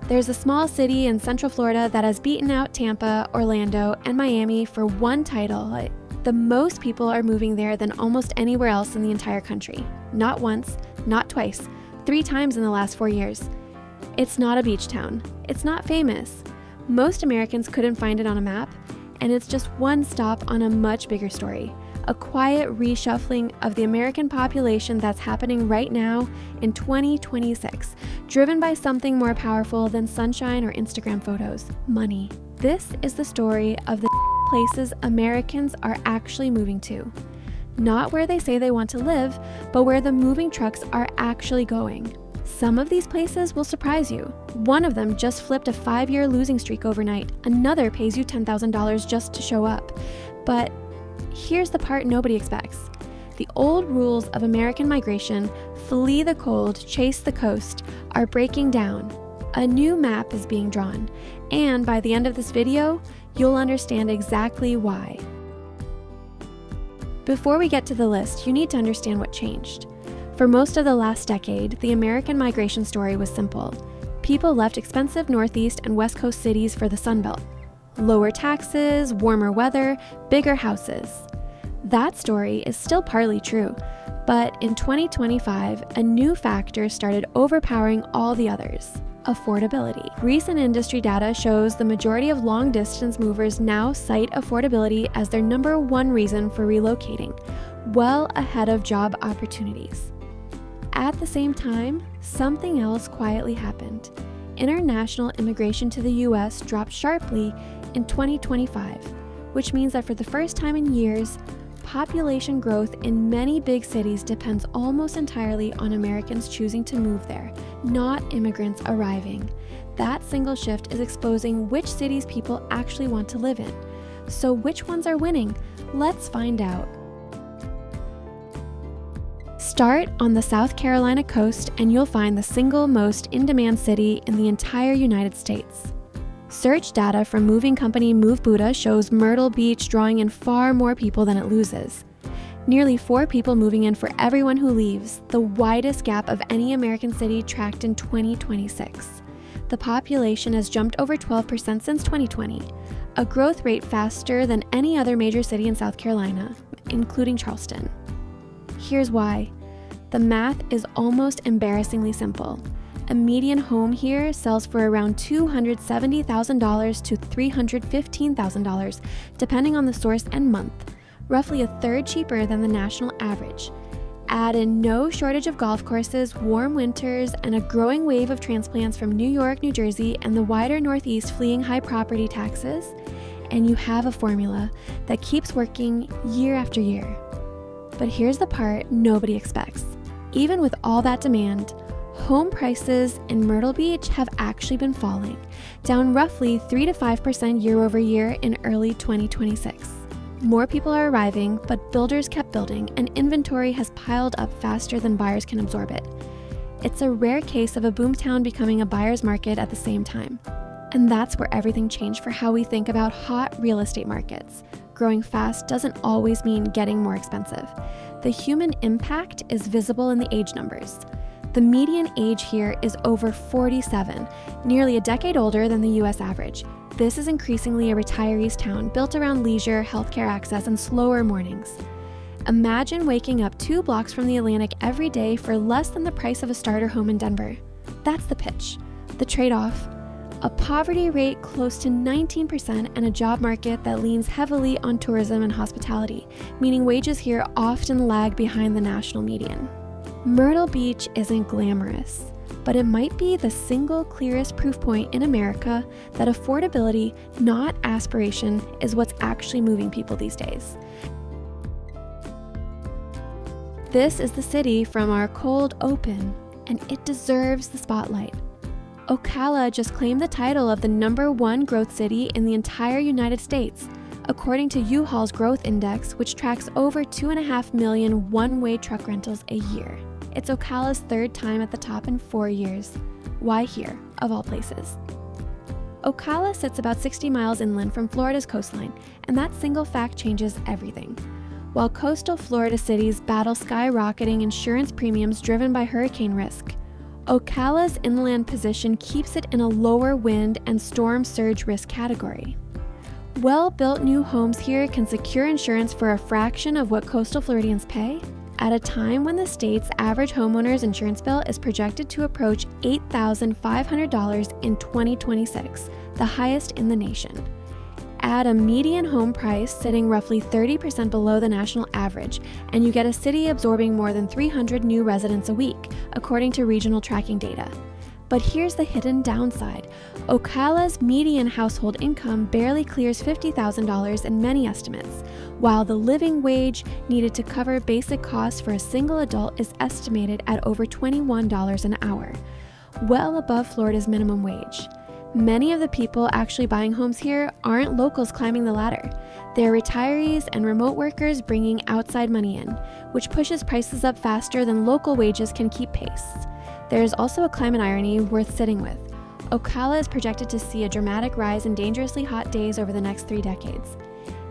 There's a small city in Central Florida that has beaten out Tampa, Orlando, and Miami for one title. The most people are moving there than almost anywhere else in the entire country. Not once, not twice, 3 times in the last 4 years. It's not a beach town. It's not famous. Most Americans couldn't find it on a map, and it's just one stop on a much bigger story. A quiet reshuffling of the American population that's happening right now in 2026, driven by something more powerful than sunshine or Instagram photos: money. This is the story of the places Americans are actually moving to. Not where they say they want to live, but where the moving trucks are actually going. Some of these places will surprise you. One of them just flipped a 5-year losing streak overnight. Another pays you $10,000 just to show up. But here's the part nobody expects. The old rules of American migration, flee the cold, chase the coast, are breaking down. A new map is being drawn, and by the end of this video, you'll understand exactly why. Before we get to the list, you need to understand what changed. For most of the last decade, the American migration story was simple. People left expensive Northeast and West Coast cities for the Sun Belt. Lower taxes, warmer weather, bigger houses. That story is still partly true, but in 2025, a new factor started overpowering all the others: affordability. Recent industry data shows the majority of long-distance movers now cite affordability as their number one reason for relocating, well ahead of job opportunities. At the same time, something else quietly happened. International immigration to the U.S. dropped sharply in 2025, which means that for the first time in years, population growth in many big cities depends almost entirely on Americans choosing to move there, not immigrants arriving. That single shift is exposing which cities people actually want to live in. So which ones are winning? Let's find out. Start on the South Carolina coast and you'll find the single most in-demand city in the entire United States. Search data from moving company Move Buddha shows Myrtle Beach drawing in far more people than it loses. Nearly 4 people moving in for everyone who leaves, the widest gap of any American city tracked in 2026. The population has jumped over 12% since 2020, a growth rate faster than any other major city in South Carolina, including Charleston. Here's why. The math is almost embarrassingly simple. A median home here sells for around $270,000 to $315,000, depending on the source and month, roughly a third cheaper than the national average. Add in no shortage of golf courses, warm winters, and a growing wave of transplants from New York, New Jersey, and the wider Northeast fleeing high property taxes, and you have a formula that keeps working year after year. But here's the part nobody expects. Even with all that demand, home prices in Myrtle Beach have actually been falling, down roughly 3 to 5% year over year in early 2026. More people are arriving, but builders kept building, and inventory has piled up faster than buyers can absorb it. It's a rare case of a boomtown becoming a buyer's market at the same time. And that's where everything changed for how we think about hot real estate markets. Growing fast doesn't always mean getting more expensive. The human impact is visible in the age numbers. The median age here is over 47, nearly a decade older than the US average. This is increasingly a retirees' town built around leisure, healthcare access, and slower mornings. Imagine waking up 2 blocks from the Atlantic every day for less than the price of a starter home in Denver. That's the pitch. The trade-off: a poverty rate close to 19% and a job market that leans heavily on tourism and hospitality, meaning wages here often lag behind the national median. Myrtle Beach isn't glamorous, but it might be the single clearest proof point in America that affordability, not aspiration, is what's actually moving people these days. This is the city from our cold open, and it deserves the spotlight. Ocala just claimed the title of the #1 growth city in the entire United States, according to U-Haul's Growth Index, which tracks over 2.5 million one-way truck rentals a year. It's Ocala's 3rd time at the top in 4 years. Why here, of all places? Ocala sits about 60 miles inland from Florida's coastline, and that single fact changes everything. While coastal Florida cities battle skyrocketing insurance premiums driven by hurricane risk, Ocala's inland position keeps it in a lower wind and storm surge risk category. Well-built new homes here can secure insurance for a fraction of what coastal Floridians pay, at a time when the state's average homeowner's insurance bill is projected to approach $8,500 in 2026, the highest in the nation. Add a median home price sitting roughly 30% below the national average, and you get a city absorbing more than 300 new residents a week, according to regional tracking data. But here's the hidden downside. Ocala's median household income barely clears $50,000 in many estimates, while the living wage needed to cover basic costs for a single adult is estimated at over $21 an hour, well above Florida's minimum wage. Many of the people actually buying homes here aren't locals climbing the ladder. They're retirees and remote workers bringing outside money in, which pushes prices up faster than local wages can keep pace. There is also a climate irony worth sitting with. Ocala is projected to see a dramatic rise in dangerously hot days over the next 3 decades.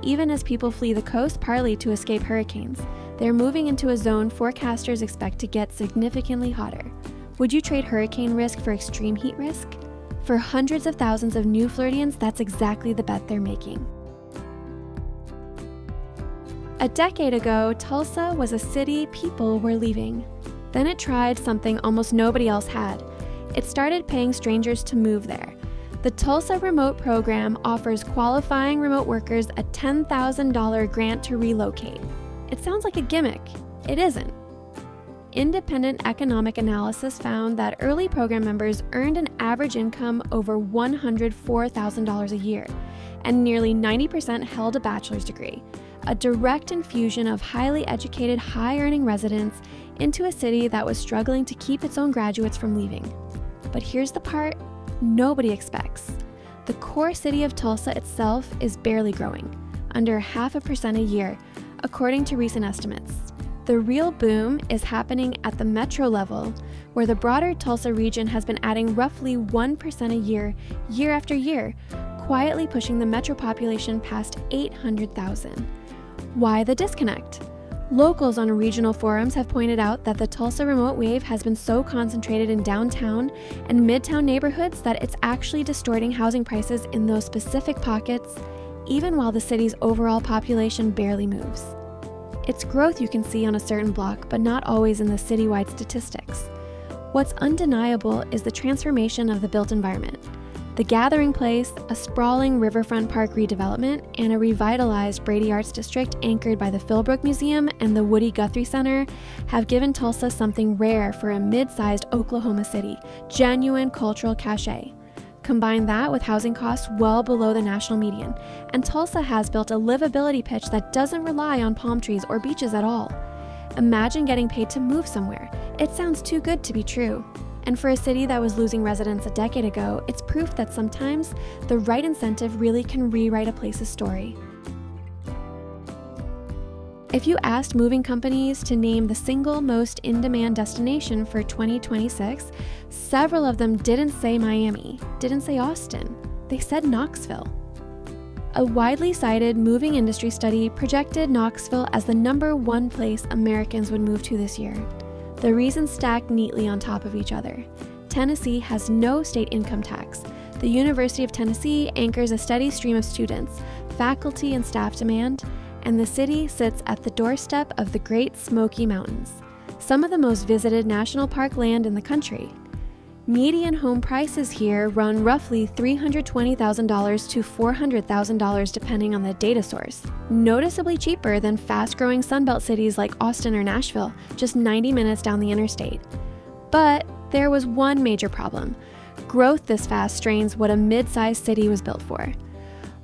Even as people flee the coast partly to escape hurricanes, they're moving into a zone forecasters expect to get significantly hotter. Would you trade hurricane risk for extreme heat risk? For hundreds of thousands of new Floridians, that's exactly the bet they're making. A decade ago, Tulsa was a city people were leaving. Then it tried something almost nobody else had. It started paying strangers to move there. The Tulsa Remote Program offers qualifying remote workers a $10,000 grant to relocate. It sounds like a gimmick. It isn't. Independent economic analysis found that early program members earned an average income over $104,000 a year, and nearly 90% held a bachelor's degree, a direct infusion of highly educated, high-earning residents into a city that was struggling to keep its own graduates from leaving. But here's the part nobody expects. The core city of Tulsa itself is barely growing, under 0.5% a year, according to recent estimates. The real boom is happening at the metro level, where the broader Tulsa region has been adding roughly 1% a year, year after year, quietly pushing the metro population past 800,000. Why the disconnect? Locals on regional forums have pointed out that the Tulsa remote wave has been so concentrated in downtown and midtown neighborhoods that it's actually distorting housing prices in those specific pockets, even while the city's overall population barely moves. It's growth you can see on a certain block, but not always in the citywide statistics. What's undeniable is the transformation of the built environment. The Gathering Place, a sprawling riverfront park redevelopment, and a revitalized Brady Arts District anchored by the Philbrook Museum and the Woody Guthrie Center have given Tulsa something rare for a mid-sized Oklahoma city, genuine cultural cachet. Combine that with housing costs well below the national median, and Tulsa has built a livability pitch that doesn't rely on palm trees or beaches at all. Imagine getting paid to move somewhere. It sounds too good to be true. And for a city that was losing residents a decade ago, it's proof that sometimes the right incentive really can rewrite a place's story. If you asked moving companies to name the single most in-demand destination for 2026, several of them didn't say Miami, didn't say Austin, they said Knoxville. A widely cited moving industry study projected Knoxville as the #1 place Americans would move to this year. The reasons stack neatly on top of each other. Tennessee has no state income tax. The University of Tennessee anchors a steady stream of students, faculty and staff demand, and the city sits at the doorstep of the Great Smoky Mountains, some of the most visited national park land in the country. Median home prices here run roughly $320,000 to $400,000 depending on the data source, noticeably cheaper than fast-growing Sunbelt cities like Austin or Nashville, just 90 minutes down the interstate. But there was one major problem. Growth this fast strains what a mid-sized city was built for.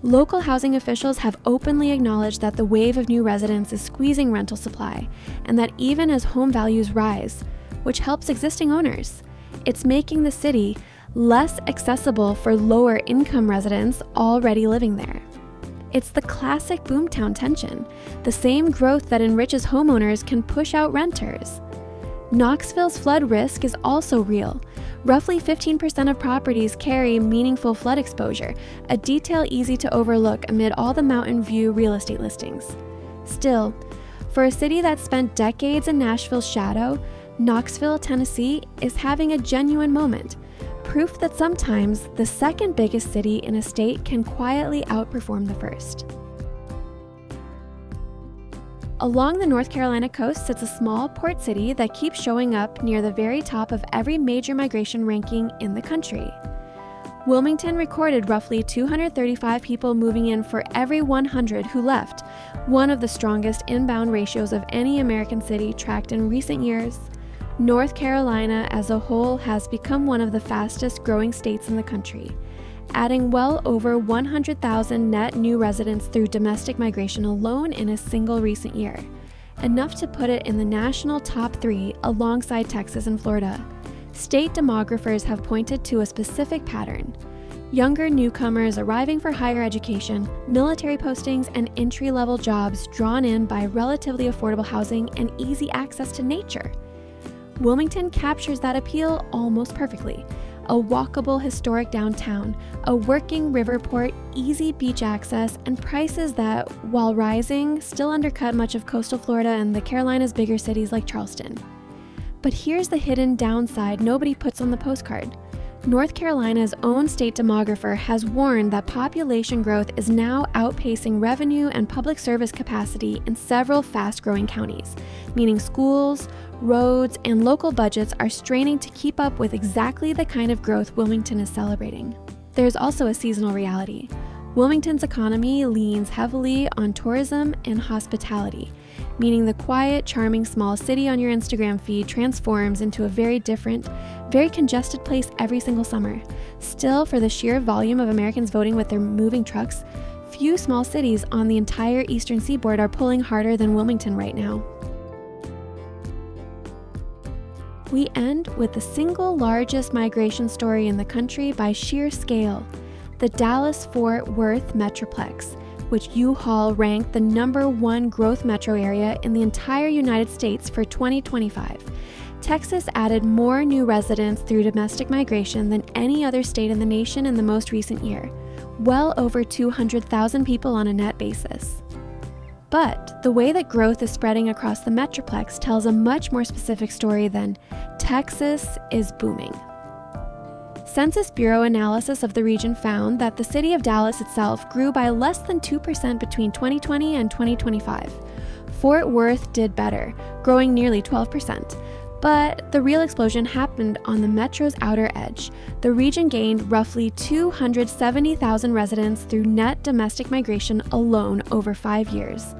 Local housing officials have openly acknowledged that the wave of new residents is squeezing rental supply, and that even as home values rise, which helps existing owners, it's making the city less accessible for lower income residents already living there. It's the classic boomtown tension. The same growth that enriches homeowners can push out renters. Knoxville's flood risk is also real. Roughly 15% of properties carry meaningful flood exposure, a detail easy to overlook amid all the Mountain View real estate listings. Still, for a city that spent decades in Nashville's shadow, Knoxville, Tennessee is having a genuine moment, proof that sometimes the second biggest city in a state can quietly outperform the first. Along the North Carolina coast sits a small port city that keeps showing up near the very top of every major migration ranking in the country. Wilmington recorded roughly 235 people moving in for every 100 who left, one of the strongest inbound ratios of any American city tracked in recent years. North Carolina as a whole has become one of the fastest growing states in the country, adding well over 100,000 net new residents through domestic migration alone in a single recent year, enough to put it in the national top 3 alongside Texas and Florida. State demographers have pointed to a specific pattern: younger newcomers arriving for higher education, military postings, and entry-level jobs drawn in by relatively affordable housing and easy access to nature. Wilmington captures that appeal almost perfectly. A walkable historic downtown, a working river port, easy beach access, and prices that, while rising, still undercut much of coastal Florida and the Carolinas' bigger cities like Charleston. But here's the hidden downside nobody puts on the postcard. North Carolina's own state demographer has warned that population growth is now outpacing revenue and public service capacity in several fast-growing counties, meaning schools, roads, and local budgets are straining to keep up with exactly the kind of growth Wilmington is celebrating. There's also a seasonal reality. Wilmington's economy leans heavily on tourism and hospitality, meaning the quiet, charming small city on your Instagram feed transforms into a very different, very congested place every single summer. Still, for the sheer volume of Americans voting with their moving trucks, few small cities on the entire eastern seaboard are pulling harder than Wilmington right now. We end with the single largest migration story in the country by sheer scale, the Dallas-Fort Worth Metroplex, which U-Haul ranked the #1 growth metro area in the entire United States for 2025. Texas added more new residents through domestic migration than any other state in the nation in the most recent year, well over 200,000 people on a net basis. But the way that growth is spreading across the Metroplex tells a much more specific story than Texas is booming. Census Bureau analysis of the region found that the city of Dallas itself grew by less than 2% between 2020 and 2025. Fort Worth did better, growing nearly 12%. But the real explosion happened on the metro's outer edge. The region gained roughly 270,000 residents through net domestic migration alone over 5 years,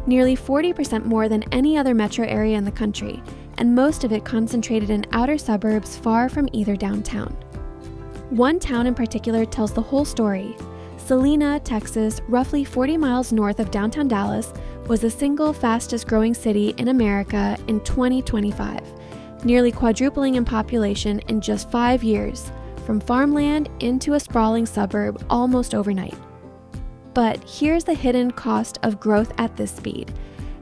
nearly 40% more than any other metro area in the country, and most of it concentrated in outer suburbs far from either downtown. One town in particular tells the whole story. Salina, Texas, roughly 40 miles north of downtown Dallas, was the single fastest growing city in America in 2025, nearly quadrupling in population in just 5 years, from farmland into a sprawling suburb almost overnight. But here's the hidden cost of growth at this speed.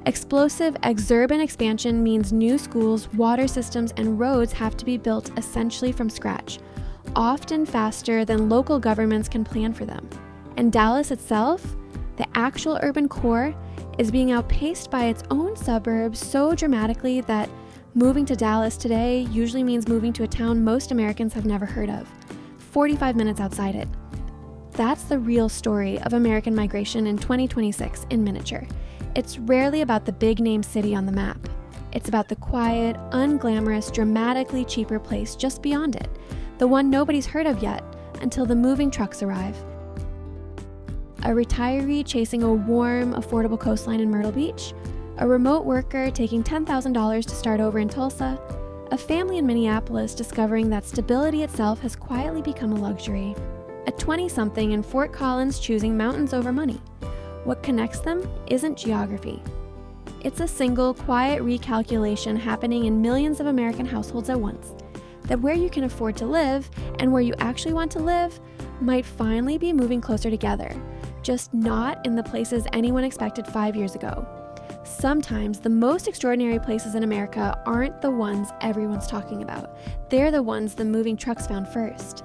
Explosive exurban expansion means new schools, water systems, and roads have to be built essentially from scratch, often faster than local governments can plan for them. And Dallas itself, the actual urban core, is being outpaced by its own suburbs so dramatically that moving to Dallas today usually means moving to a town most Americans have never heard of, 45 minutes outside it. That's the real story of American migration in 2026 in miniature. It's rarely about the big-name city on the map. It's about the quiet, unglamorous, dramatically cheaper place just beyond it, the one nobody's heard of yet until the moving trucks arrive. A retiree chasing a warm, affordable coastline in Myrtle Beach, a remote worker taking $10,000 to start over in Tulsa, a family in Minneapolis discovering that stability itself has quietly become a luxury, a 20-something in Fort Collins choosing mountains over money. What connects them isn't geography. It's a single, quiet recalculation happening in millions of American households at once, that where you can afford to live and where you actually want to live might finally be moving closer together, just not in the places anyone expected 5 years ago. Sometimes the most extraordinary places in America aren't the ones everyone's talking about. They're the ones the moving trucks found first.